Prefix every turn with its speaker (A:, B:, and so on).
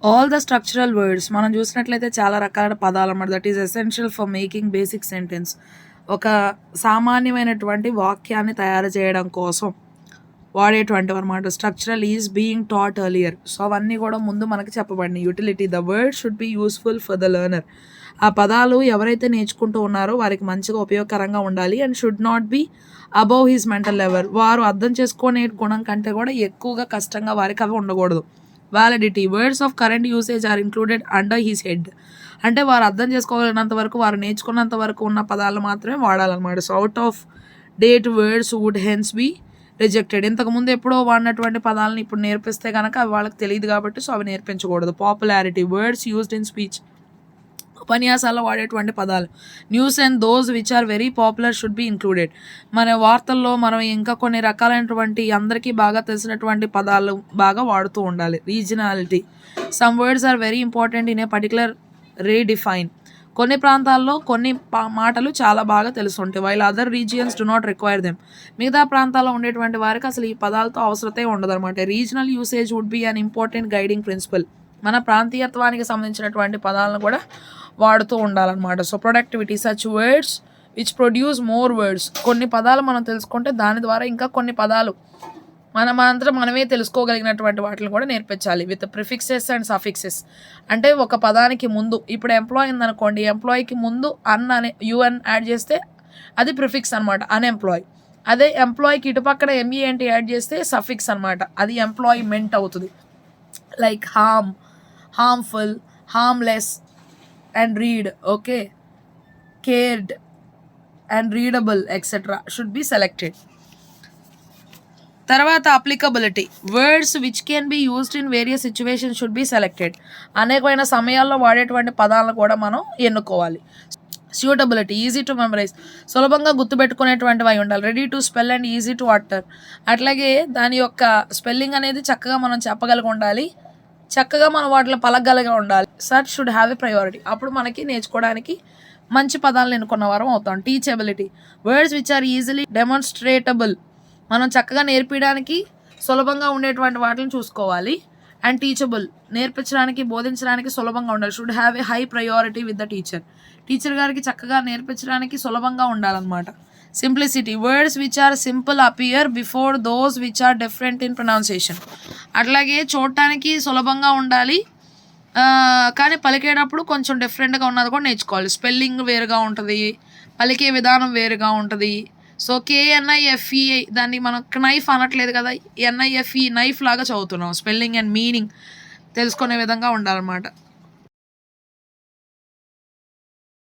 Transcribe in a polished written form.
A: All the structural words మనం చూసినట్లయితే చాలా రకాల పదాలు అన్నమాట. That is essential for making basic sentence. ఒక సామాన్యమైనటువంటి వాక్యాన్ని తయారు చేయడం కోసం వాడేటువంటివి అనమాట. Structural is being taught earlier. So అవన్నీ కూడా ముందు మనకి చెప్పబడినాయి. Utility, the word should be useful for the learner. ఆ పదాలు ఎవరైతే నేర్చుకుంటూ ఉన్నారో వారికి మంచిగా ఉపయోగకరంగా ఉండాలి. And should not be above his mental level. వారు అర్థం చేసుకునే గుణం కంటే కూడా ఎక్కువగా కష్టంగా వారికి అవి ఉండకూడదు. Validity, words of current usage are included under his head. అంటే వారు అర్థం చేసుకోగలిగినంత వరకు, వారు నేర్చుకున్నంత వరకు ఉన్న పదాలు మాత్రమే వాడాలన్నమాట. So out of date words would hence be rejected. ఇంతకుముందు ఎప్పుడో వాడినటువంటి పదాలను ఇప్పుడు నేర్పిస్తే కనుక అవి వాళ్ళకి తెలియదు కాబట్టి సో అవి నేర్పించకూడదు. Popularity, words used in speech. ఉపన్యాసాల్లో వాడేటువంటి పదాలు. News and those which are very popular should be included. మన వార్తల్లో మనం ఇంకా కొన్ని రకాలైనటువంటి అందరికీ బాగా తెలిసినటువంటి పదాలు బాగా వాడుతూ ఉండాలి. Regionality, some words are very important in a particular redefine. కొన్ని ప్రాంతాల్లో కొన్ని మాటలు చాలా బాగా తెలుసుంటాయి. While other regions do not require them. మిగతా ప్రాంతాల్లో ఉండేటువంటి వారికి అసలు ఈ పదాలతో అవసరతే ఉండదన్నమాట. Regional usage would be an important guiding principle. మన ప్రాంతీయత్వానికి సంబంధించినటువంటి పదాలను కూడా వాడుతూ ఉండాలన్నమాట. So productivity, such words which produce more words. కొన్ని పదాలు మనం తెలుసుకుంటే దాని ద్వారా ఇంకా కొన్ని పదాలు మనంతా మనమే తెలుసుకోగలిగినటువంటి వాటిని కూడా నేర్పించాలి. With prefixes and suffixes. అంటే ఒక పదానికి ముందు, ఇప్పుడు ఎంప్లాయ్ ఉందనుకోండి, ఎంప్లాయీకి ముందు అనే యుఎన్ యాడ్ చేస్తే అది ప్రిఫిక్స్ అనమాట, అన్ఎంప్లాయ్. అదే ఎంప్లాయీకి ఇటుపక్కన ఎంఈఎన్టీ యాడ్ చేస్తే సఫిక్స్ అనమాట, అది ఎంప్లాయ్మెంట్ అవుతుంది. Like harm, harmful, harmless and read. Okay, cared and readable etcetera should be selected. తర్వాత applicability, words which can be used in various situation should be selected. అనేకమైన సమయాల్లో వాడేటువంటి పదాలను కూడా మనం ఎన్నుకోవాలి. సూటబిలిటీ, ఈజీ టు మెమరైజ్, సులభంగా గుర్తుపెట్టుకునేటువంటివి అయి ఉండాలి. Ready to spell and easy to utter. అట్లాగే దాని యొక్క స్పెల్లింగ్ అనేది చక్కగా మనం చెప్పగలిగి ఉండాలి, చక్కగా మనం వాటిని పలకగలిగి ఉండాలి. Such should have a priority. అప్పుడు మనకి నేర్చుకోవడానికి మంచి పదాలను ఎన్నుకున్న వారం అవుతాం. Teachability, words which are easily demonstrable. మనం చక్కగా నేర్పించడానికి సులభంగా ఉండేటువంటి వాటిని చూసుకోవాలి. అండ్ టీచబుల్, నేర్పించడానికి బోధించడానికి సులభంగా ఉండాలి. Should have a high priority with the teacher. Teacher గారికి చక్కగా నేర్పించడానికి సులభంగా ఉండాలన్నమాట. Simplicity, words which are simple appear before those which are different in pronunciation. అట్లాగే చూడటానికి సులభంగా ఉండాలి, కానీ పలికేటప్పుడు కొంచెం డిఫరెంట్గా ఉన్నది కూడా నేర్చుకోవాలి. స్పెల్లింగ్ వేరుగా ఉంటుంది, పలికే విధానం వేరుగా ఉంటుంది. సో KNIFE, దాన్ని మనం నైఫ్ అనట్లేదు కదా, NIFE నైఫ్ లాగా చదువుతున్నాం. స్పెల్లింగ్ అండ్ మీనింగ్ తెలుసుకునే విధంగా ఉండాలన్నమాట.